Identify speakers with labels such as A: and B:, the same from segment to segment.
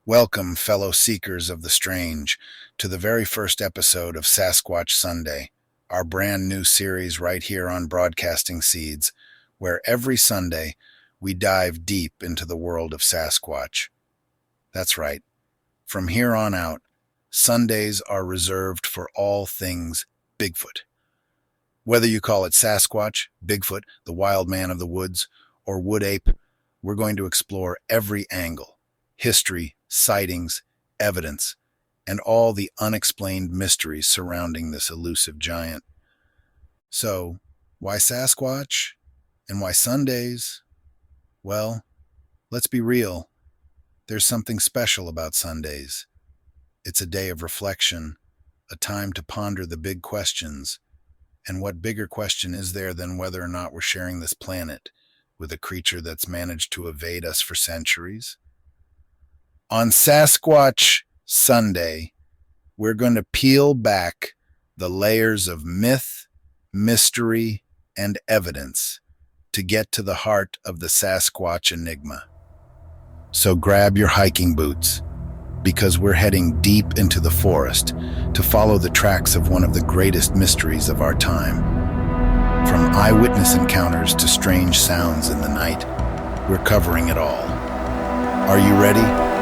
A: Welcome, fellow seekers of the strange, to the very first episode of Sasquatch Sunday, our brand new series right here on Broadcasting Seeds, where every Sunday we dive deep into the world of Sasquatch. That's right. From here on out, Sundays are reserved for all things Bigfoot. Whether you call it Sasquatch, Bigfoot, the wild man of the woods, or wood ape, we're going to explore every angle, history, sightings, evidence, and all the unexplained mysteries surrounding this elusive giant. So, why Sasquatch? And why Sundays? Well, let's be real. There's something special about Sundays. It's a day of reflection, a time to ponder the big questions. And what bigger question is there than whether or not we're sharing this planet with a creature that's managed to evade us for centuries? On Sasquatch Sunday, we're going to peel back the layers of myth, mystery, and evidence to get to the heart of the Sasquatch enigma. So grab your hiking boots, because we're heading deep into the forest to follow the tracks of one of the greatest mysteries of our time. From eyewitness encounters to strange sounds in the night, we're covering it all. Are you ready?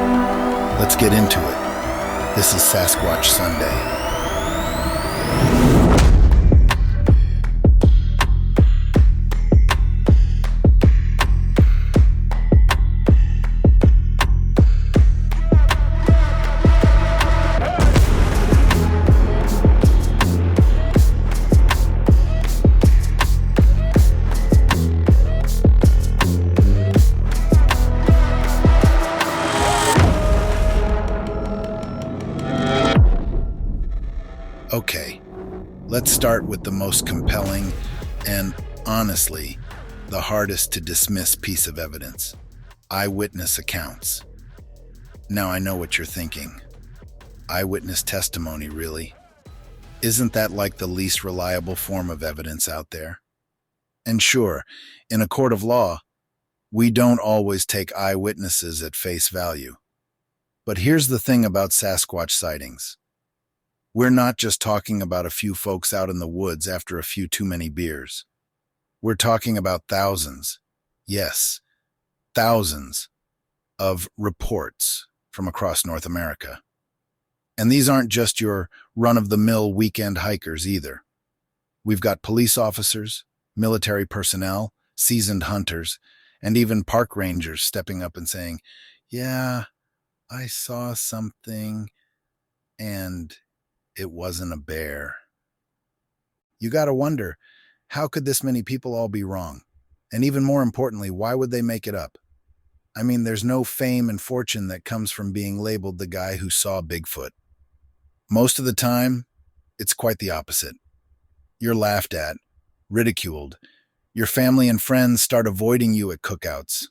A: Let's get into it. This is Sasquatch Sunday. Okay, let's start with the most compelling and, honestly, the hardest to dismiss piece of evidence: eyewitness accounts. Now I know what you're thinking. Eyewitness testimony, really? Isn't that like the least reliable form of evidence out there? And sure, in a court of law, we don't always take eyewitnesses at face value. But here's the thing about Sasquatch sightings. We're not just talking about a few folks out in the woods after a few too many beers. We're talking about thousands, yes, thousands of reports from across North America. And these aren't just your run-of-the-mill weekend hikers either. We've got police officers, military personnel, seasoned hunters, and even park rangers stepping up and saying, "Yeah, I saw something, and it wasn't a bear." You gotta wonder, how could this many people all be wrong? And even more importantly, why would they make it up? I mean, there's no fame and fortune that comes from being labeled the guy who saw Bigfoot. Most of the time, it's quite the opposite. You're laughed at, ridiculed. Your family and friends start avoiding you at cookouts.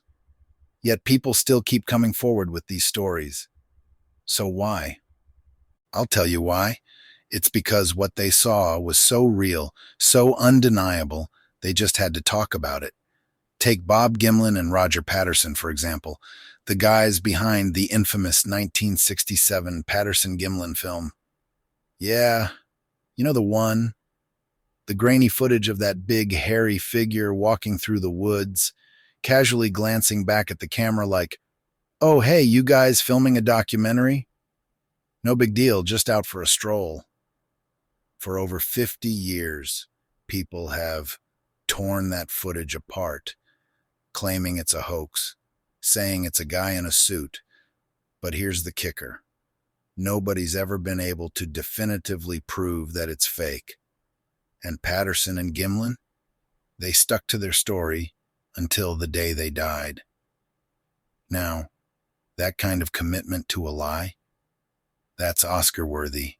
A: Yet people still keep coming forward with these stories. So why? I'll tell you why. It's because what they saw was so real, so undeniable, they just had to talk about it. Take Bob Gimlin and Roger Patterson, for example, the guys behind the infamous 1967 Patterson-Gimlin film. Yeah, you know the one? The grainy footage of that big, hairy figure walking through the woods, casually glancing back at the camera like, "Oh, hey, you guys filming a documentary? No big deal, just out for a stroll." For over 50 years, people have torn that footage apart, claiming it's a hoax, saying it's a guy in a suit. But here's the kicker. Nobody's ever been able to definitively prove that it's fake. And Patterson and Gimlin, they stuck to their story until the day they died. Now, that kind of commitment to a lie, that's Oscar-worthy.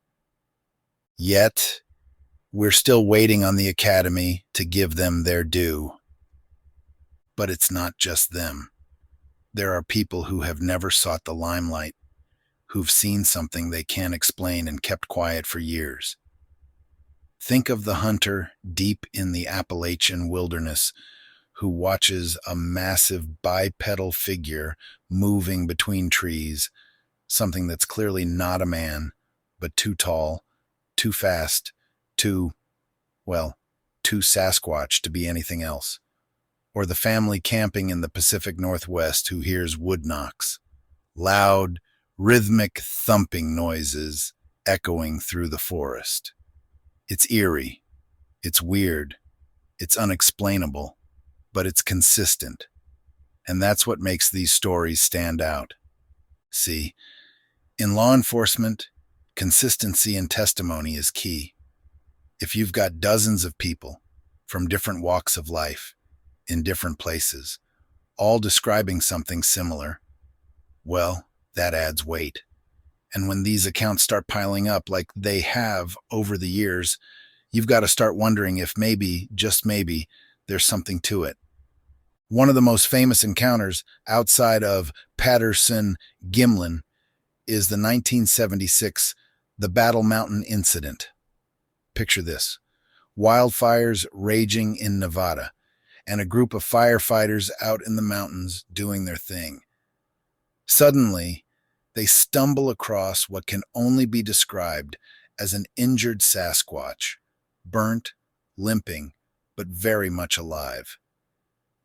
A: Yet, we're still waiting on the Academy to give them their due. But it's not just them. There are people who have never sought the limelight, who've seen something they can't explain and kept quiet for years. Think of the hunter deep in the Appalachian wilderness who watches a massive bipedal figure moving between trees, something that's clearly not a man, but too tall, too fast, too, well, too Sasquatch to be anything else. Or the family camping in the Pacific Northwest who hears wood knocks, loud, rhythmic thumping noises echoing through the forest. It's eerie, it's weird, it's unexplainable, but it's consistent. And that's what makes these stories stand out. See, in law enforcement, consistency in testimony is key. If you've got dozens of people from different walks of life, in different places, all describing something similar, well, that adds weight. And when these accounts start piling up like they have over the years, you've got to start wondering if maybe, just maybe, there's something to it. One of the most famous encounters outside of Patterson-Gimlin is the 1976 The Battle Mountain Incident. Picture this: wildfires raging in Nevada, and a group of firefighters out in the mountains doing their thing. Suddenly, they stumble across what can only be described as an injured Sasquatch, burnt, limping, but very much alive.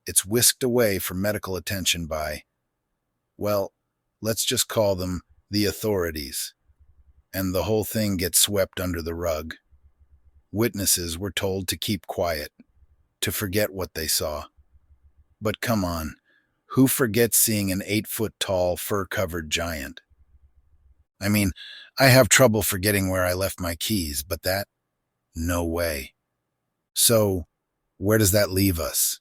A: It's whisked away for medical attention by, well, let's just call them the authorities, and the whole thing gets swept under the rug. Witnesses were told to keep quiet, to forget what they saw. But come on, who forgets seeing an 8-foot-tall, fur-covered giant? I mean, I have trouble forgetting where I left my keys, but that? No way. So, where does that leave us?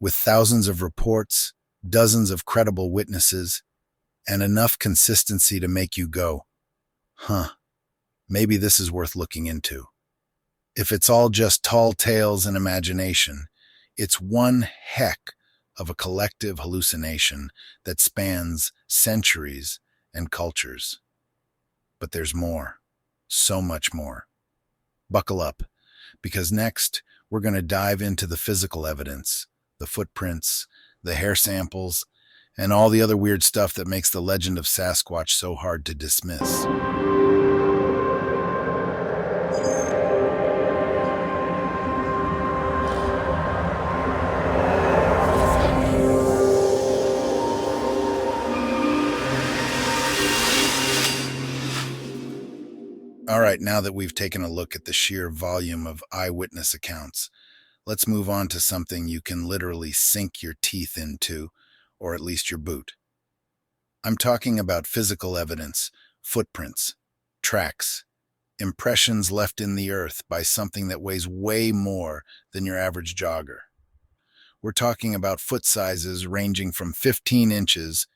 A: With thousands of reports, dozens of credible witnesses, and enough consistency to make you go, maybe this is worth looking into. If it's all just tall tales and imagination, it's one heck of a collective hallucination that spans centuries and cultures. But there's more, so much more. Buckle up, because next we're going to dive into the physical evidence, the footprints, the hair samples, and all the other weird stuff that makes the legend of Sasquatch so hard to dismiss. All right, now that we've taken a look at the sheer volume of eyewitness accounts, let's move on to something you can literally sink your teeth into, or at least your boot. I'm talking about physical evidence, footprints, tracks, impressions left in the earth by something that weighs way more than your average jogger. We're talking about foot sizes ranging from 15 inches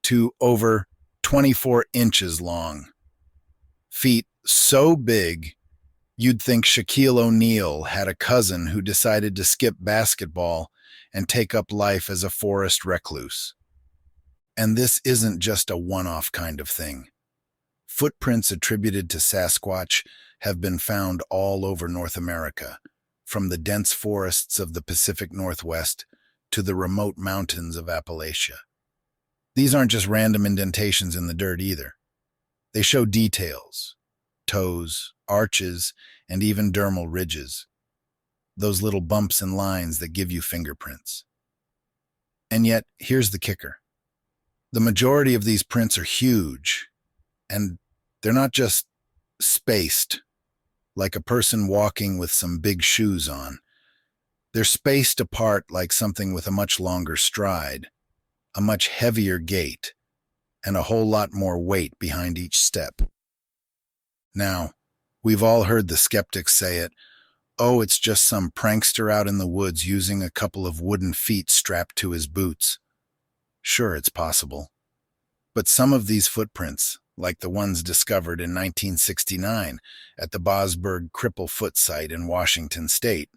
A: to over 24 inches long. Feet so big, you'd think Shaquille O'Neal had a cousin who decided to skip basketball and take up life as a forest recluse. And this isn't just a one-off kind of thing. Footprints attributed to Sasquatch have been found all over North America, from the dense forests of the Pacific Northwest to the remote mountains of Appalachia. These aren't just random indentations in the dirt either. They show details, toes, arches, and even dermal ridges, those little bumps and lines that give you fingerprints. And yet, here's the kicker. The majority of these prints are huge, and they're not just spaced, like a person walking with some big shoes on. They're spaced apart like something with a much longer stride, a much heavier gait, and a whole lot more weight behind each step. Now, we've all heard the skeptics say it, oh, it's just some prankster out in the woods using a couple of wooden feet strapped to his boots. Sure, it's possible. But some of these footprints, like the ones discovered in 1969 at the Bosberg Cripple Foot Site in Washington State,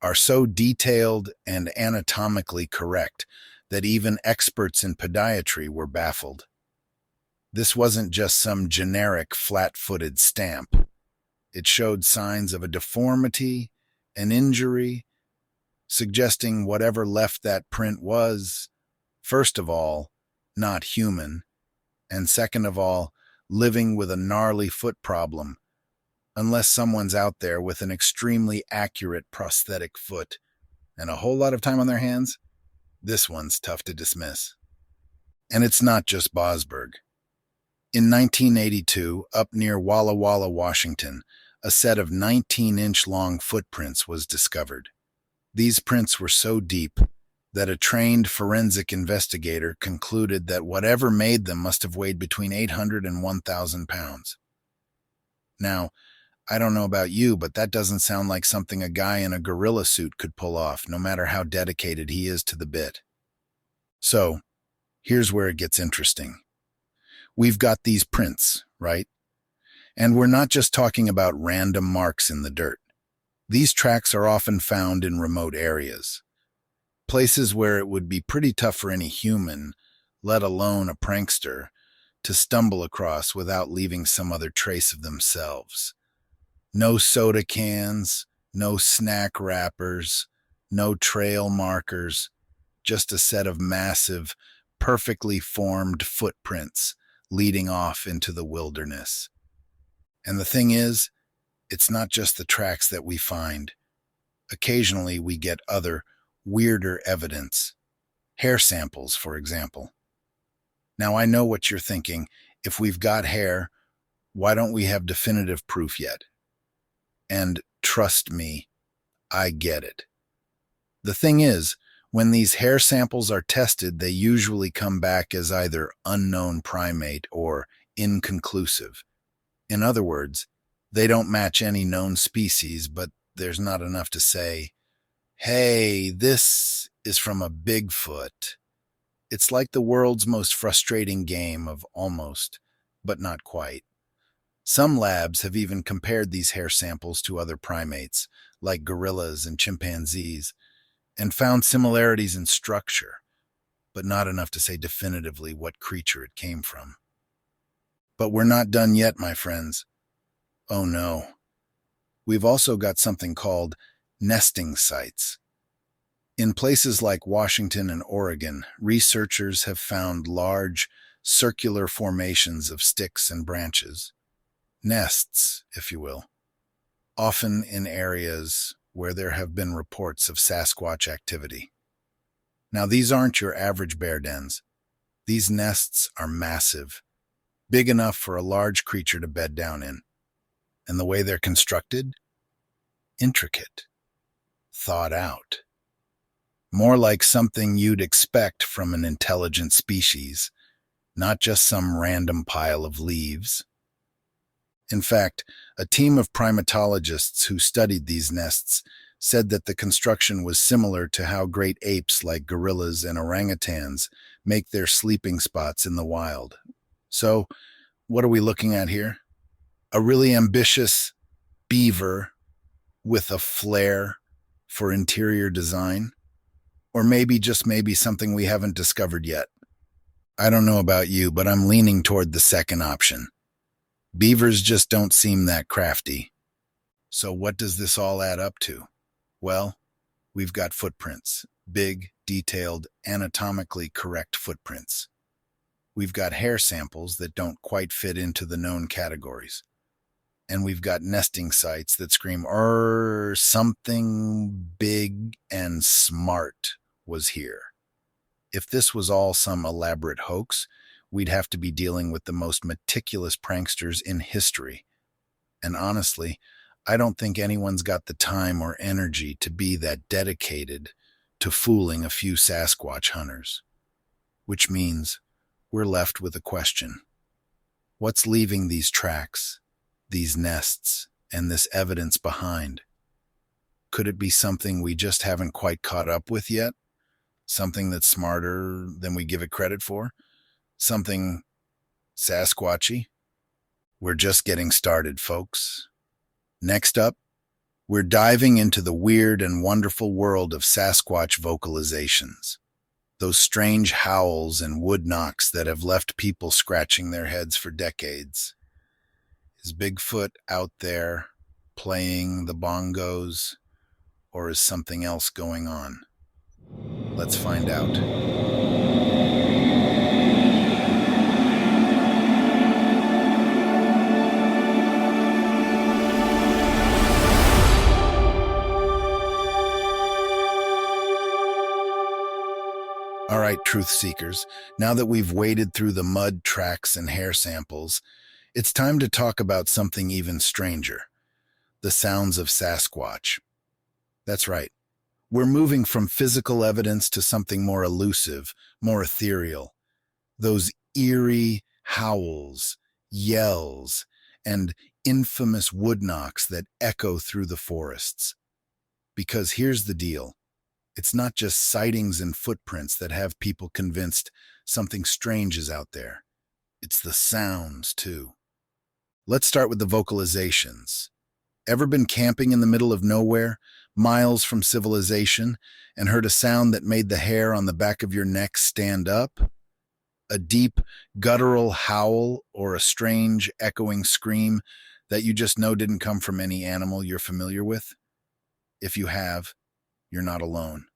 A: are so detailed and anatomically correct that even experts in podiatry were baffled. This wasn't just some generic flat-footed stamp. It showed signs of a deformity, an injury, suggesting whatever left that print was, first of all, not human, And second of all, living with a gnarly foot problem, unless someone's out there with an extremely accurate prosthetic foot and a whole lot of time on their hands, this one's tough to dismiss. And it's not just Bosberg. In 1982, up near Walla Walla, Washington, a set of 19-inch long footprints was discovered. These prints were so deep that a trained forensic investigator concluded that whatever made them must have weighed between 800 and 1,000 pounds. Now, I don't know about you, but that doesn't sound like something a guy in a gorilla suit could pull off, no matter how dedicated he is to the bit. So, here's where it gets interesting. We've got these prints, right? And we're not just talking about random marks in the dirt. These tracks are often found in remote areas, places where it would be pretty tough for any human, let alone a prankster, to stumble across without leaving some other trace of themselves. No soda cans, no snack wrappers, no trail markers, just a set of massive, perfectly formed footprints leading off into the wilderness. And the thing is, it's not just the tracks that we find. Occasionally we get other, weirder evidence. Hair samples, for example. Now I know what you're thinking. If we've got hair, why don't we have definitive proof yet? And trust me, I get it. The thing is, when these hair samples are tested, they usually come back as either unknown primate or inconclusive. In other words, they don't match any known species, but there's not enough to say, hey, this is from a Bigfoot. It's like the world's most frustrating game of almost, but not quite. Some labs have even compared these hair samples to other primates, like gorillas and chimpanzees, and found similarities in structure, but not enough to say definitively what creature it came from. But we're not done yet, my friends. Oh no. We've also got something called nesting sites. In places like Washington and Oregon, researchers have found large, circular formations of sticks and branches. Nests, if you will, often in areas where there have been reports of Sasquatch activity. Now, these aren't your average bear dens. These nests are massive, big enough for a large creature to bed down in. And the way they're constructed? Intricate, thought out. More like something you'd expect from an intelligent species, not just some random pile of leaves. In fact, a team of primatologists who studied these nests said that the construction was similar to how great apes like gorillas and orangutans make their sleeping spots in the wild. So, what are we looking at here? A really ambitious beaver with a flair for interior design? Or maybe, just maybe, something we haven't discovered yet. I don't know about you, but I'm leaning toward the second option. Beavers just don't seem that crafty. So what does this all add up to? Well, we've got footprints, big, detailed, anatomically correct footprints. We've got hair samples that don't quite fit into the known categories. And we've got nesting sites that scream, something big and smart was here. If this was all some elaborate hoax, we'd have to be dealing with the most meticulous pranksters in history. And honestly, I don't think anyone's got the time or energy to be that dedicated to fooling a few Sasquatch hunters. Which means we're left with a question. What's leaving these tracks, these nests, and this evidence behind? Could it be something we just haven't quite caught up with yet? Something that's smarter than we give it credit for? Something Sasquatchy? We're just getting started, folks. Next up, we're diving into the weird and wonderful world of Sasquatch vocalizations. Those strange howls and wood knocks that have left people scratching their heads for decades. Is Bigfoot out there playing the bongos, or is something else going on? Let's find out. right, truth seekers. Now that we've waded through the mud tracks and hair samples, it's time to talk about something even stranger: the sounds of Sasquatch. That's right. We're moving from physical evidence to something more elusive, more ethereal. Those eerie howls, yells, and infamous wood knocks that echo through the forests. Because here's the deal: it's not just sightings and footprints that have people convinced something strange is out there. It's the sounds, too. Let's start with the vocalizations. Ever been camping in the middle of nowhere, miles from civilization, and heard a sound that made the hair on the back of your neck stand up? A deep, guttural howl or a strange, echoing scream that you just know didn't come from any animal you're familiar with? If you have, you're not alone.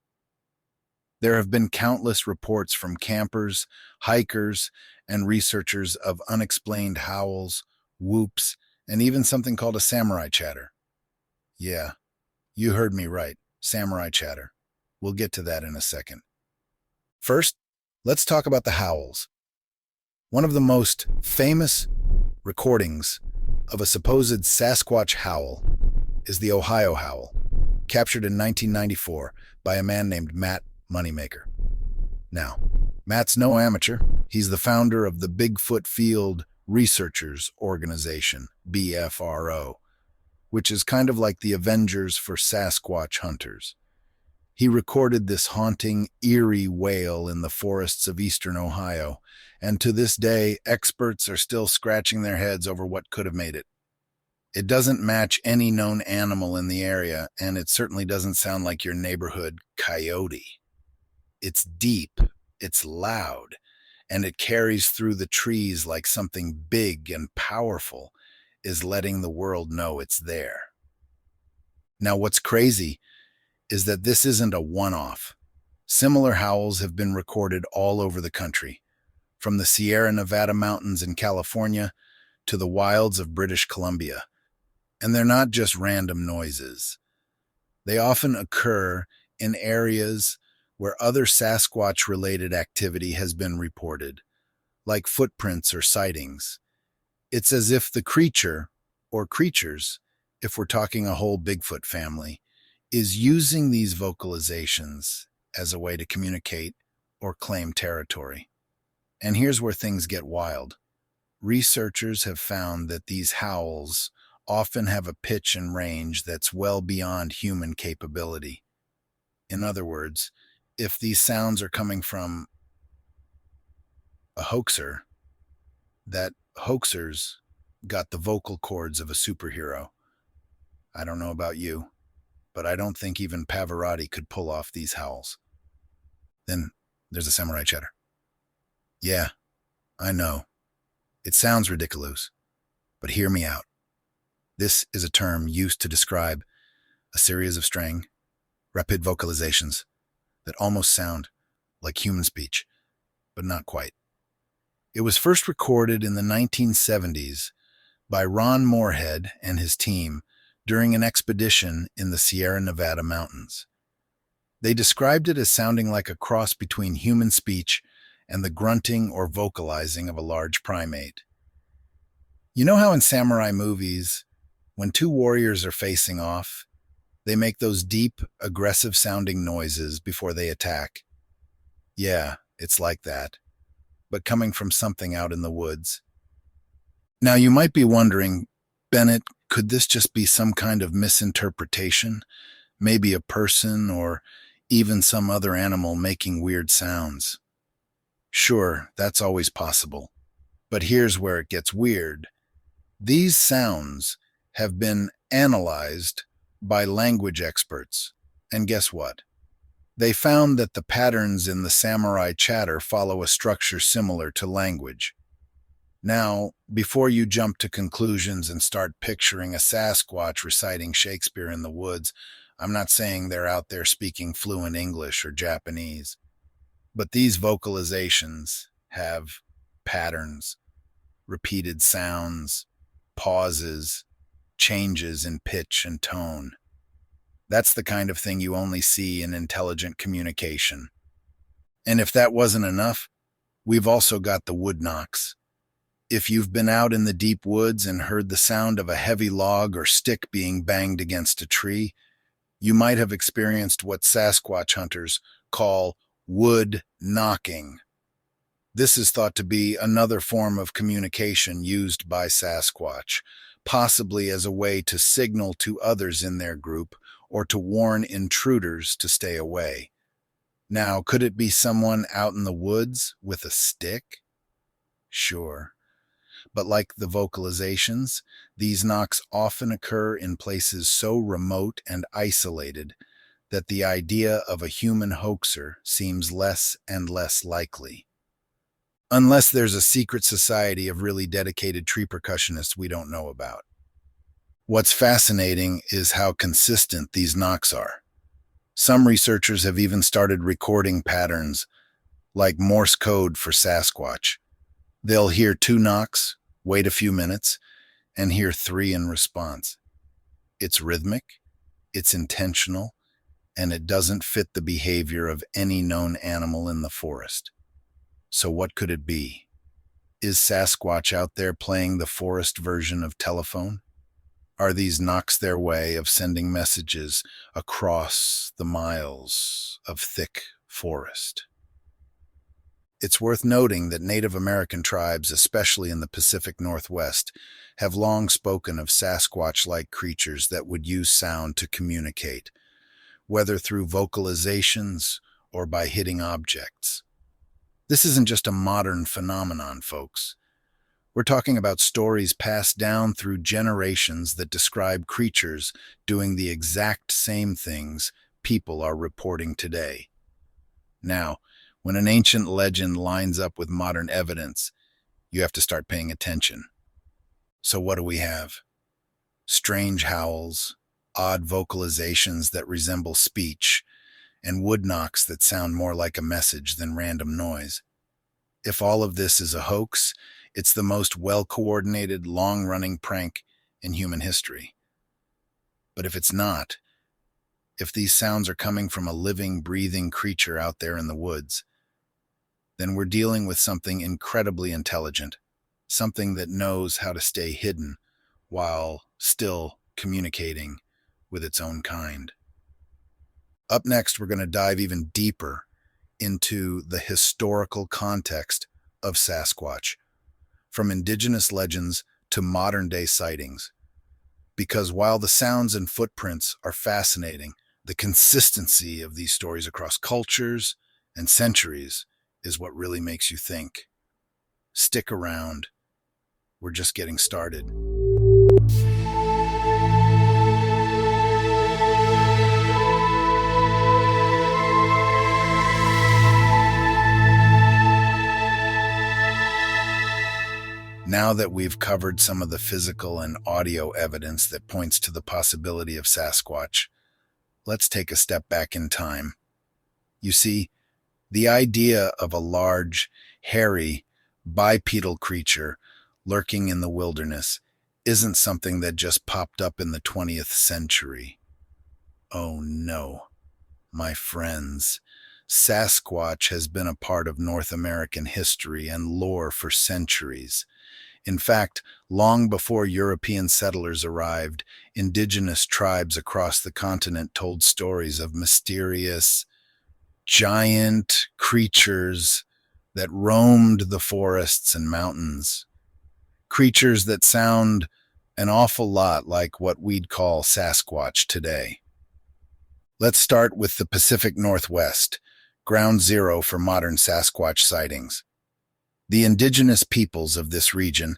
A: There have been countless reports from campers, hikers, and researchers of unexplained howls, whoops, and even something called a samurai chatter. Yeah, you heard me right, samurai chatter. We'll get to that in a second. First, let's talk about the howls. One of the most famous recordings of a supposed Sasquatch howl is the Ohio howl, captured in 1994 by a man named Matt Moneymaker. Now, Matt's no amateur. He's the founder of the Bigfoot Field Researchers Organization, BFRO, which is kind of like the Avengers for Sasquatch hunters. He recorded this haunting, eerie wail in the forests of eastern Ohio, and to this day, experts are still scratching their heads over what could have made it. It doesn't match any known animal in the area, and it certainly doesn't sound like your neighborhood coyote. It's deep, it's loud, and it carries through the trees like something big and powerful is letting the world know it's there. Now, what's crazy is that this isn't a one-off. Similar howls have been recorded all over the country, from the Sierra Nevada mountains in California to the wilds of British Columbia. And they're not just random noises. They often occur in areas where other Sasquatch-related activity has been reported, like footprints or sightings. It's as if the creature, or creatures, if we're talking a whole Bigfoot family, is using these vocalizations as a way to communicate or claim territory. And here's where things get wild. Researchers have found that these howls often have a pitch and range that's well beyond human capability. In other words, if these sounds are coming from a hoaxer, that hoaxer's got the vocal cords of a superhero. I don't know about you, but I don't think even Pavarotti could pull off these howls. Then there's a samurai chatter. Yeah, I know. It sounds ridiculous, but hear me out. This is a term used to describe a series of strang, rapid vocalizations that almost sound like human speech, but not quite. It was first recorded in the 1970s by Ron Moorhead and his team during an expedition in the Sierra Nevada mountains. They described it as sounding like a cross between human speech and the grunting or vocalizing of a large primate. You know how in samurai movies, when two warriors are facing off, they make those deep, aggressive-sounding noises before they attack? Yeah, it's like that, but coming from something out in the woods. Now, you might be wondering, Bennett, could this just be some kind of misinterpretation? Maybe a person or even some other animal making weird sounds? Sure, that's always possible. But here's where it gets weird. These sounds have been analyzed by language experts. And guess what? They found that the patterns in the samurai chatter follow a structure similar to language. Now, before you jump to conclusions and start picturing a Sasquatch reciting Shakespeare in the woods, I'm not saying they're out there speaking fluent English or Japanese. But these vocalizations have patterns, repeated sounds, pauses, changes in pitch and tone. That's the kind of thing you only see in intelligent communication. And if that wasn't enough, we've also got the wood knocks. If you've been out in the deep woods and heard the sound of a heavy log or stick being banged against a tree, you might have experienced what Sasquatch hunters call wood knocking. This is thought to be another form of communication used by Sasquatch, possibly as a way to signal to others in their group or to warn intruders to stay away. Now, could it be someone out in the woods with a stick? Sure. But like the vocalizations, these knocks often occur in places so remote and isolated that the idea of a human hoaxer seems less and less likely. Unless there's a secret society of really dedicated tree percussionists we don't know about. What's fascinating is how consistent these knocks are. Some researchers have even started recording patterns, like Morse code for Sasquatch. They'll hear 2 knocks, wait a few minutes, and hear 3 in response. It's rhythmic, it's intentional, and it doesn't fit the behavior of any known animal in the forest. So what could it be? Is Sasquatch out there playing the forest version of telephone? Are these knocks their way of sending messages across the miles of thick forest? It's worth noting that Native American tribes, especially in the Pacific Northwest, have long spoken of Sasquatch-like creatures that would use sound to communicate, whether through vocalizations or by hitting objects. This isn't just a modern phenomenon, folks. We're talking about stories passed down through generations that describe creatures doing the exact same things people are reporting today. Now, when an ancient legend lines up with modern evidence, you have to start paying attention. So what do we have? Strange howls, odd vocalizations that resemble speech, and wood knocks that sound more like a message than random noise. If all of this is a hoax, it's the most well-coordinated, long-running prank in human history. But if it's not, if these sounds are coming from a living, breathing creature out there in the woods, then we're dealing with something incredibly intelligent, something that knows how to stay hidden while still communicating with its own kind. Up next, we're going to dive even deeper into the historical context of Sasquatch, from indigenous legends to modern-day sightings. Because while the sounds and footprints are fascinating, the consistency of these stories across cultures and centuries is what really makes you think. Stick around. We're just getting started. Now that we've covered some of the physical and audio evidence that points to the possibility of Sasquatch, let's take a step back in time. You see, the idea of a large, hairy, bipedal creature lurking in the wilderness isn't something that just popped up in the 20th century. Oh no, my friends. Sasquatch has been a part of North American history and lore for centuries. In fact, long before European settlers arrived, indigenous tribes across the continent told stories of mysterious, giant creatures that roamed the forests and mountains. Creatures that sound an awful lot like what we'd call Sasquatch today. Let's start with the Pacific Northwest, ground zero for modern Sasquatch sightings. The indigenous peoples of this region,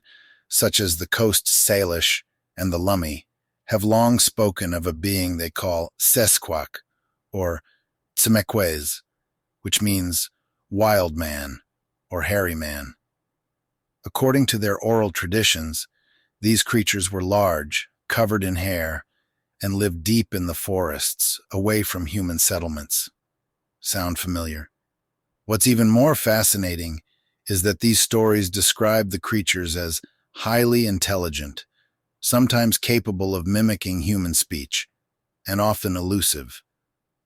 A: such as the Coast Salish and the Lummi, have long spoken of a being they call Sasquatch, or Tsemekwes, which means wild man or hairy man. According to their oral traditions, these creatures were large, covered in hair, and lived deep in the forests, away from human settlements. Sound familiar? What's even more fascinating is that these stories describe the creatures as highly intelligent, sometimes capable of mimicking human speech, and often elusive,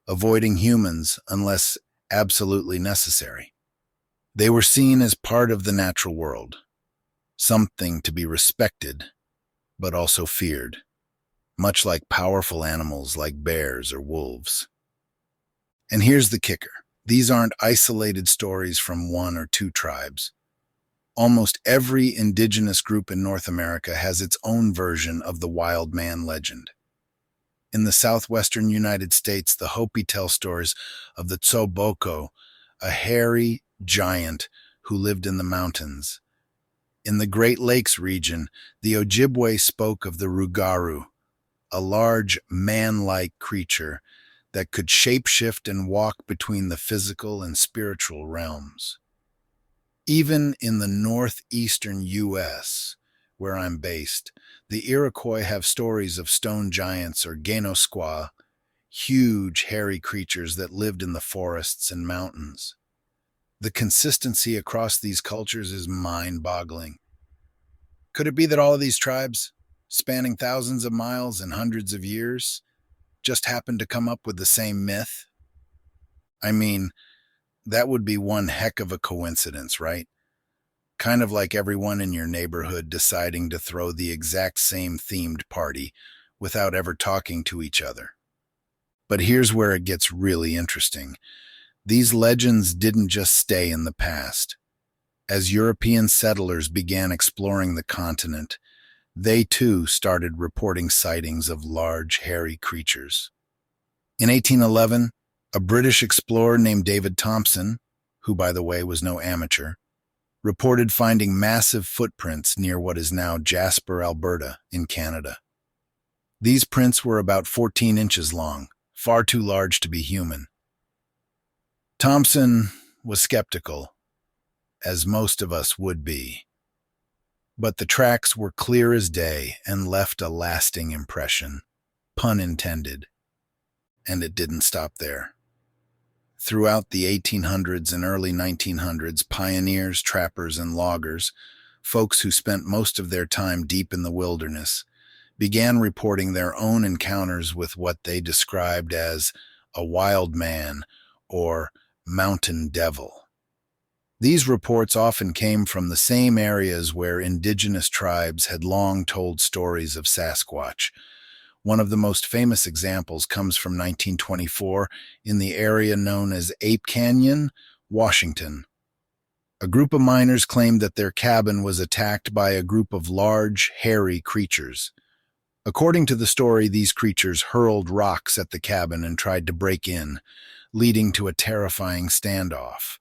A: avoiding humans unless absolutely necessary. They were seen as part of the natural world, something to be respected, but also feared, much like powerful animals like bears or wolves. And here's the kicker. These aren't isolated stories from one or two tribes. Almost every indigenous group in North America has its own version of the wild man legend. In the southwestern United States, the Hopi tell stories of the Tsoboko, a hairy giant who lived in the mountains. In the Great Lakes region, the Ojibwe spoke of the Rugaru, a large man-like creature that could shapeshift and walk between the physical and spiritual realms. Even in the northeastern U.S., where I'm based, the Iroquois have stories of stone giants or Genosqua, huge hairy creatures that lived in the forests and mountains. The consistency across these cultures is mind-boggling. Could it be that all of these tribes, spanning thousands of miles and hundreds of years, just happened to come up with the same myth? I mean, that would be one heck of a coincidence, right? Kind of like everyone in your neighborhood deciding to throw the exact same themed party without ever talking to each other. But here's where it gets really interesting. These legends didn't just stay in the past. As European settlers began exploring the continent, they too started reporting sightings of large, hairy creatures. In 1811, a British explorer named David Thompson, who by the way was no amateur, reported finding massive footprints near what is now Jasper, Alberta, in Canada. These prints were about 14 inches long, far too large to be human. Thompson was skeptical, as most of us would be. But the tracks were clear as day and left a lasting impression, pun intended. And it didn't stop there. Throughout the 1800s and early 1900s, pioneers, trappers, and loggers, folks who spent most of their time deep in the wilderness, began reporting their own encounters with what they described as a wild man or mountain devil. These reports often came from the same areas where indigenous tribes had long told stories of Sasquatch. One of the most famous examples comes from 1924 in the area known as Ape Canyon, Washington. A group of miners claimed that their cabin was attacked by a group of large, hairy creatures. According to the story, these creatures hurled rocks at the cabin and tried to break in, leading to a terrifying standoff.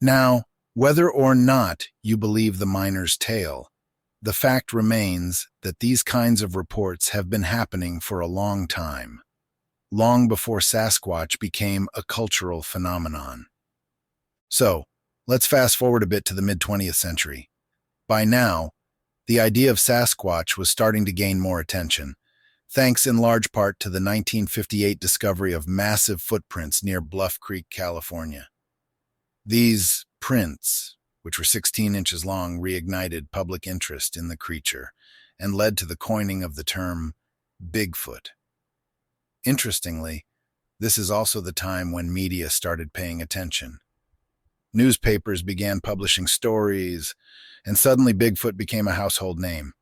A: Now, whether or not you believe the miner's tale, the fact remains that these kinds of reports have been happening for a long time, long before Sasquatch became a cultural phenomenon. So, let's fast forward a bit to the mid-20th century. By now, the idea of Sasquatch was starting to gain more attention, thanks in large part to the 1958 discovery of massive footprints near Bluff Creek, California. These prints, which were 16 inches long, reignited public interest in the creature and led to the coining of the term Bigfoot. Interestingly, this is also the time when media started paying attention. Newspapers began publishing stories, and suddenly Bigfoot became a household name.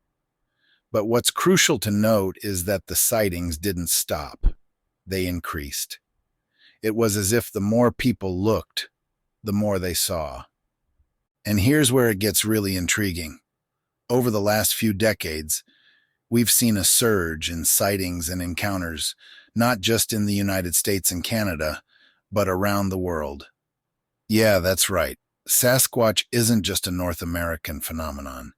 A: But what's crucial to note is that the sightings didn't stop. They increased. It was as if the more people looked, the more they saw. And here's where it gets really intriguing. Over the last few decades, we've seen a surge in sightings and encounters, not just in the United States and Canada, but around the world. Yeah, that's right. Sasquatch isn't just a North American phenomenon.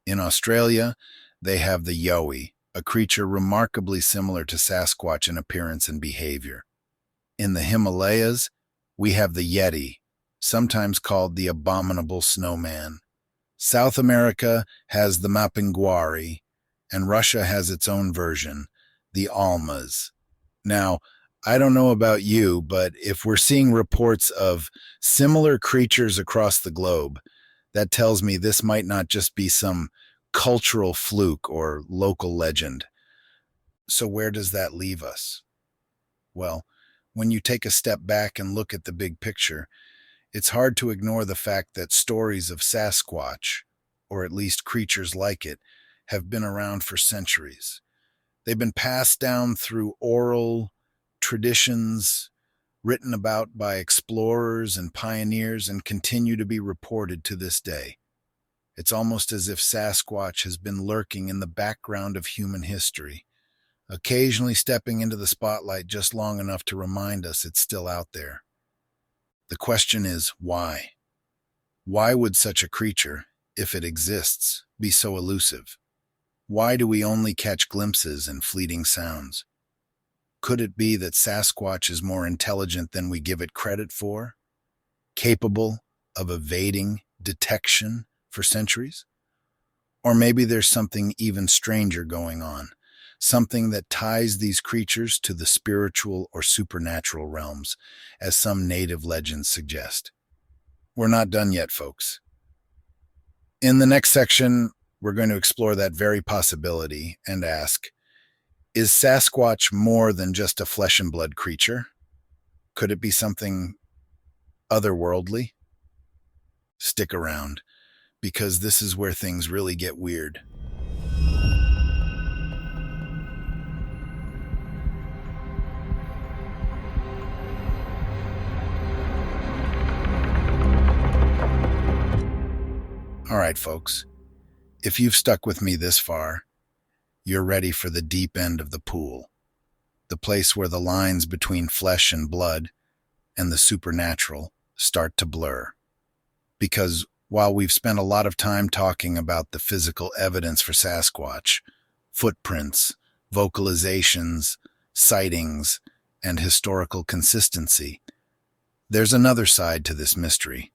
A: In Australia, they have the yowie, a creature remarkably similar to Sasquatch in appearance and behavior. In the Himalayas, we have the yeti, sometimes called the abominable snowman. South America has the mapinguari, and Russia has its own version, the almas. Now, I don't know about you, but if we're seeing reports of similar creatures across the globe, that tells me this might not just be some cultural fluke or local legend. So where does that leave us? Well, When you take a step back and look at the big picture, it's hard to ignore the fact that stories of Sasquatch, or at least creatures like it, have been around for centuries. They've been passed down through oral traditions, written about by explorers and pioneers, and continue to be reported to this day. It's almost as if Sasquatch has been lurking in the background of human history, occasionally stepping into the spotlight just long enough to remind us it's still out there. The question is, why? Why would such a creature, if it exists, be so elusive? Why do we only catch glimpses and fleeting sounds? Could it be that Sasquatch is more intelligent than we give it credit for? Capable of evading detection for centuries? Or maybe there's something even stranger going on, something that ties these creatures to the spiritual or supernatural realms, as some native legends suggest. We're not done yet, folks. In the next section, we're going to explore that very possibility and ask, is Sasquatch more than just a flesh and blood creature? Could it be something otherworldly? Stick around, because this is where things really get weird. All right, folks, if you've stuck with me this far, you're ready for the deep end of the pool, the place where the lines between flesh and blood and the supernatural start to blur. Because while we've spent a lot of time talking about the physical evidence for Sasquatch, footprints, vocalizations, sightings, and historical consistency, there's another side to this mystery,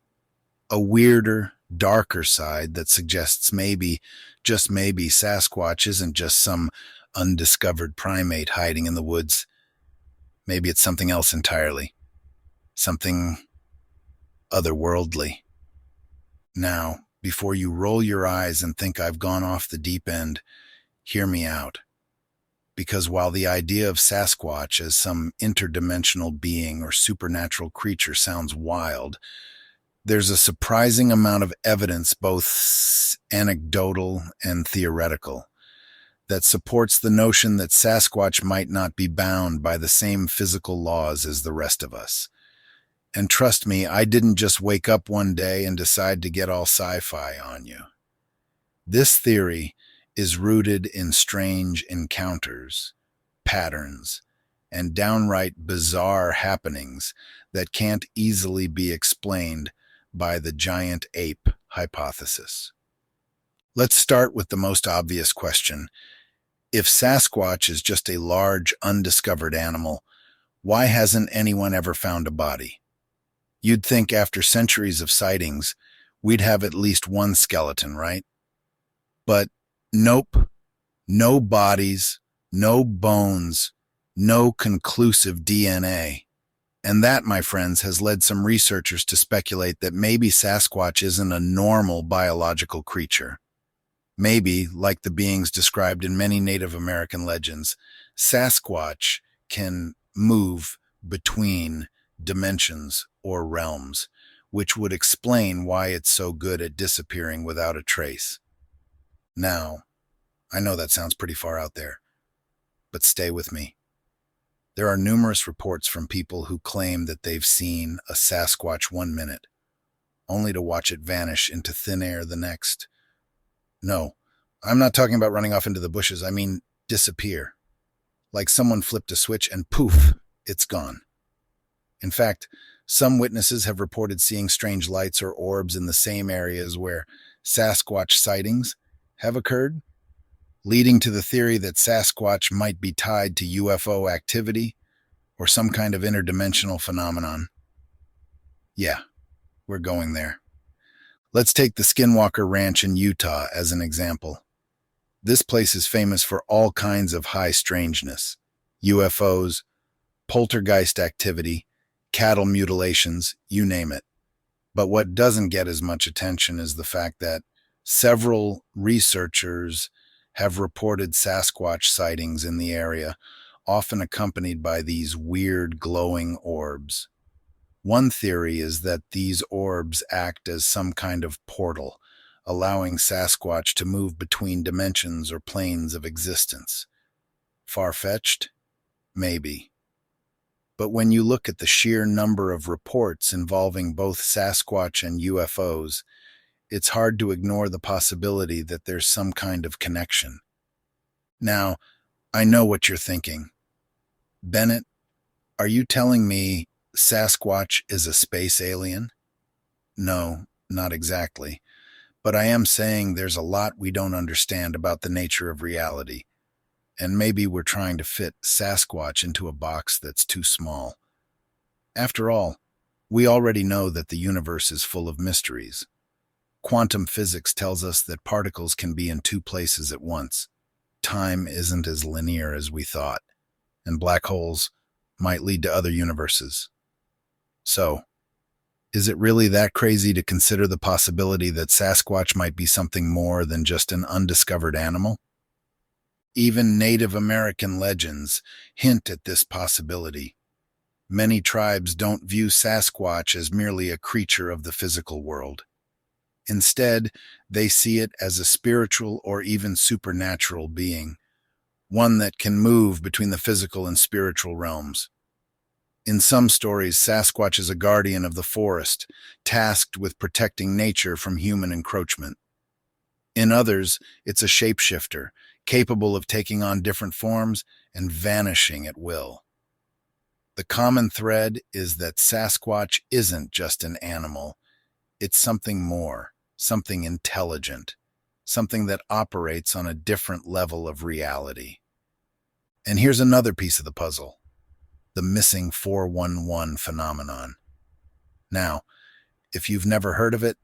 A: a weirder, darker side that suggests maybe, just maybe, Sasquatch isn't just some undiscovered primate hiding in the woods. Maybe it's something else entirely. Something otherworldly. Now, before you roll your eyes and think I've gone off the deep end, hear me out. Because while the idea of Sasquatch as some interdimensional being or supernatural creature sounds wild, there's a surprising amount of evidence, both anecdotal and theoretical, that supports the notion that Sasquatch might not be bound by the same physical laws as the rest of us. And trust me, I didn't just wake up one day and decide to get all sci-fi on you. This theory is rooted in strange encounters, patterns, and downright bizarre happenings that can't easily be explained by the giant ape hypothesis. Let's start with the most obvious question. If Sasquatch is just a large, undiscovered animal, why hasn't anyone ever found a body? You'd think after centuries of sightings, we'd have at least one skeleton, right? But nope, no bodies, no bones, no conclusive DNA. And that, my friends, has led some researchers to speculate that maybe Sasquatch isn't a normal biological creature. Maybe, like the beings described in many Native American legends, Sasquatch can move between dimensions or realms, which would explain why it's so good at disappearing without a trace. Now, I know that sounds pretty far out there, but stay with me. There are numerous reports from people who claim that they've seen a Sasquatch 1 minute, only to watch it vanish into thin air the next. No, I'm not talking about running off into the bushes. I mean disappear. Like someone flipped a switch and poof, it's gone. In fact, some witnesses have reported seeing strange lights or orbs in the same areas where Sasquatch sightings have occurred, leading to the theory that Sasquatch might be tied to UFO activity or some kind of interdimensional phenomenon. Yeah, we're going there. Let's take the Skinwalker Ranch in Utah as an example. This place is famous for all kinds of high strangeness: UFOs, poltergeist activity, cattle mutilations, you name it. But what doesn't get as much attention is the fact that several researchers have reported Sasquatch sightings in the area, often accompanied by these weird glowing orbs. One theory is that these orbs act as some kind of portal, allowing Sasquatch to move between dimensions or planes of existence. Far-fetched? Maybe. But when you look at the sheer number of reports involving both Sasquatch and UFOs, it's hard to ignore the possibility that there's some kind of connection. Now, I know what you're thinking. Bennett, are you telling me Sasquatch is a space alien? No, not exactly. But I am saying there's a lot we don't understand about the nature of reality. And maybe we're trying to fit Sasquatch into a box that's too small. After all, we already know that the universe is full of mysteries. Quantum physics tells us that particles can be in two places at once. Time isn't as linear as we thought, and black holes might lead to other universes. So, is it really that crazy to consider the possibility that Sasquatch might be something more than just an undiscovered animal? Even Native American legends hint at this possibility. Many tribes don't view Sasquatch as merely a creature of the physical world. Instead, they see it as a spiritual or even supernatural being, one that can move between the physical and spiritual realms. In some stories, Sasquatch is a guardian of the forest, tasked with protecting nature from human encroachment. In others, it's a shapeshifter, capable of taking on different forms and vanishing at will. The common thread is that Sasquatch isn't just an animal. It's something more, something intelligent, something that operates on a different level of reality. And here's another piece of the puzzle: the missing 411 phenomenon. Now, if you've never heard of it,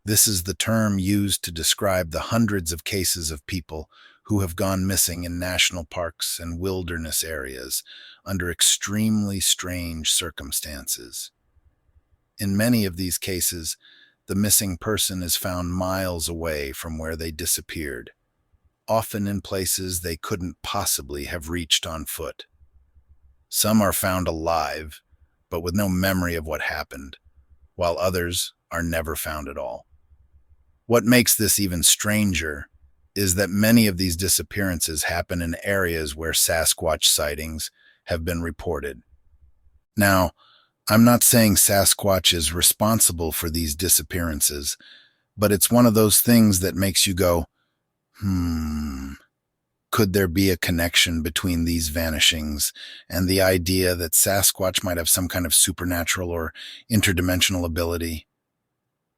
A: this is the term used to describe the hundreds of cases of people who have gone missing in national parks and wilderness areas under extremely strange circumstances. In many of these cases, the missing person is found miles away from where they disappeared, often in places they couldn't possibly have reached on foot. Some are found alive, but with no memory of what happened, while others are never found at all. What makes this even stranger is that many of these disappearances happen in areas where Sasquatch sightings have been reported. Now, I'm not saying Sasquatch is responsible for these disappearances, but it's one of those things that makes you go, could there be a connection between these vanishings and the idea that Sasquatch might have some kind of supernatural or interdimensional ability?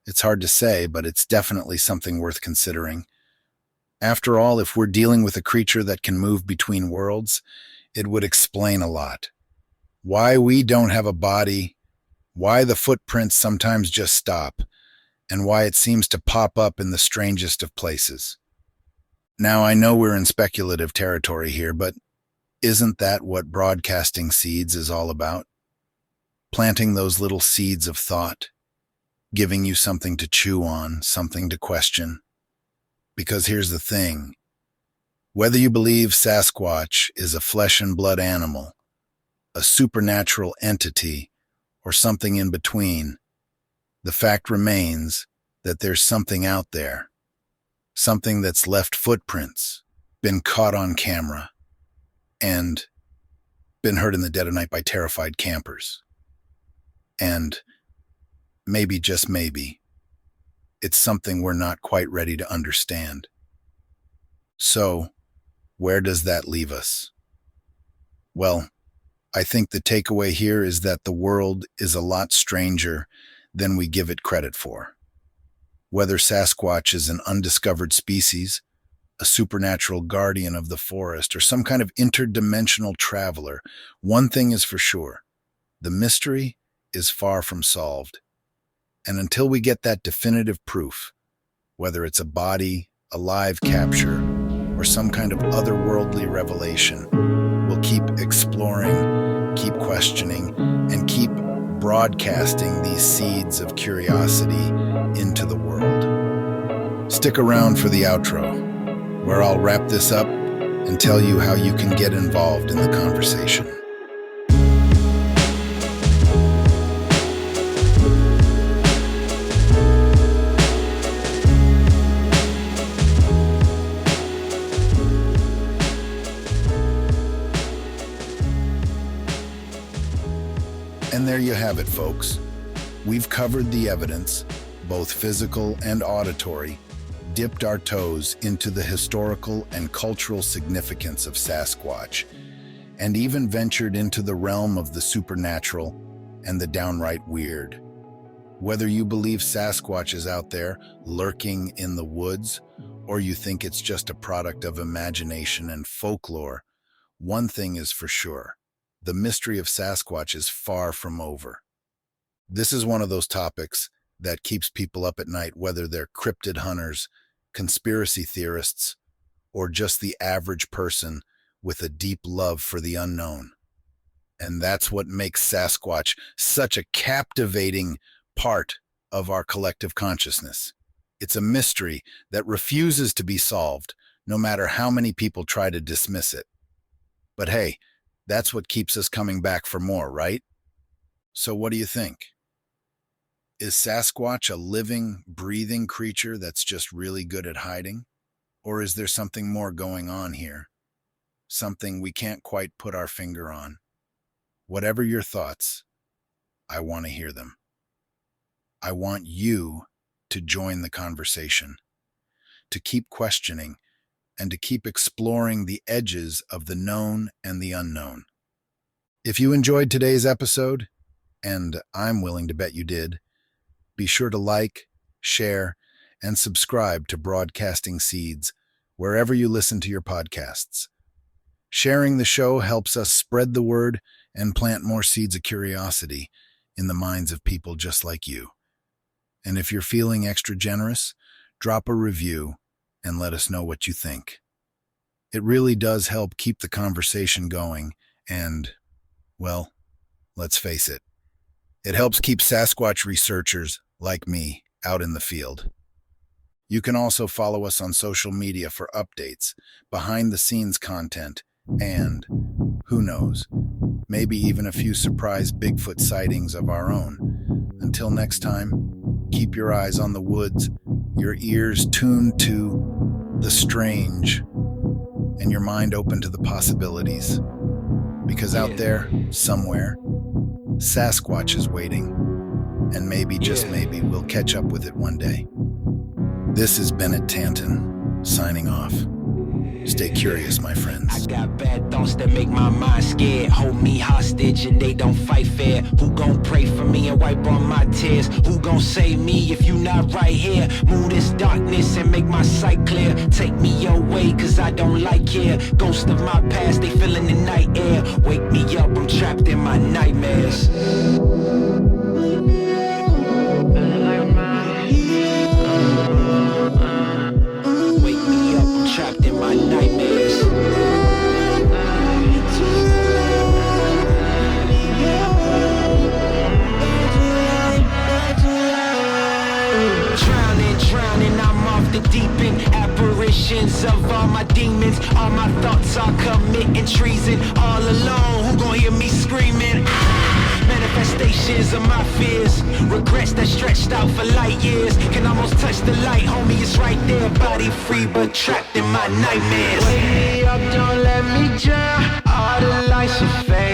A: It's hard to say, but it's definitely something worth considering. After all, if we're dealing with a creature that can move between worlds, it would explain a lot. Why we don't have a body, why the footprints sometimes just stop, and why it seems to pop up in the strangest of places. Now, I know we're in speculative territory here, but isn't that what broadcasting seeds is all about? Planting those little seeds of thought, giving you something to chew on, something to question. Because here's the thing: whether you believe Sasquatch is a flesh and blood animal, a supernatural entity, or something in between, the fact remains that there's something out there, something that's left footprints, been caught on camera, and been heard in the dead of night by terrified campers. And maybe, just maybe, it's something we're not quite ready to understand. So, where does that leave us? Well, I think the takeaway here is that the world is a lot stranger than we give it credit for. Whether Sasquatch is an undiscovered species, a supernatural guardian of the forest, or some kind of interdimensional traveler, one thing is for sure: the mystery is far from solved. And until we get that definitive proof, whether it's a body, a live capture, or some kind of otherworldly revelation, we'll keep exploring, keep questioning, and keep broadcasting these seeds of curiosity into the world. Stick around for the outro, where I'll wrap this up and tell you how you can get involved in the conversation. And there you have it, folks. We've covered the evidence, both physical and auditory, dipped our toes into the historical and cultural significance of Sasquatch, and even ventured into the realm of the supernatural and the downright weird. Whether you believe Sasquatch is out there lurking in the woods, or you think it's just a product of imagination and folklore, one thing is for sure. The mystery of Sasquatch is far from over. This is one of those topics that keeps people up at night, whether they're cryptid hunters, conspiracy theorists, or just the average person with a deep love for the unknown. And that's what makes Sasquatch such a captivating part of our collective consciousness. It's a mystery that refuses to be solved, no matter how many people try to dismiss it. But hey, that's what keeps us coming back for more, right? So what do you think? Is Sasquatch a living, breathing creature that's just really good at hiding? Or is there something more going on here? Something we can't quite put our finger on? Whatever your thoughts, I want to hear them. I want you to join the conversation, to keep questioning, and to keep exploring the edges of the known and the unknown. If you enjoyed today's episode, and I'm willing to bet you did, be sure to like, share, and subscribe to Broadcasting Seeds wherever you listen to your podcasts. Sharing the show helps us spread the word and plant more seeds of curiosity in the minds of people just like you. And if you're feeling extra generous, drop a review and let us know what you think. It really does help keep the conversation going and, well, let's face it, it helps keep Sasquatch researchers like me out in the field. You can also follow us on social media for updates, behind-the-scenes content, and, who knows, maybe even a few surprise Bigfoot sightings of our own. Until next time, keep your eyes on the woods, your ears tuned to the strange, and your mind open to the possibilities. Because out there, somewhere, Sasquatch is waiting, and maybe, just maybe, we'll catch up with it one day. This is Bennett Tanton, signing off. Stay curious, my friends.
B: I got bad thoughts that make my mind scared. Hold me hostage and they don't fight fair. Who gon' pray for me and wipe all my tears? Who gon' save me if you not right here? Move this darkness and make my sight clear. Take me your way cause I don't like here. Ghosts of my past, they fill in the night air. Wake me up, I'm trapped in my nightmares. Wake me up, I'm trapped in my nightmares. Drowning, I'm off the deep end. Apparitions of all my demons. All my thoughts are committing treason. All alone, who gon' hear me screaming? Manifestations of my fears. Regrets that stretched out for light years. Can almost touch the light, homie, it's right there. Body free but trapped in my nightmares. Wake me up, don't let me drown. All the lights are fading.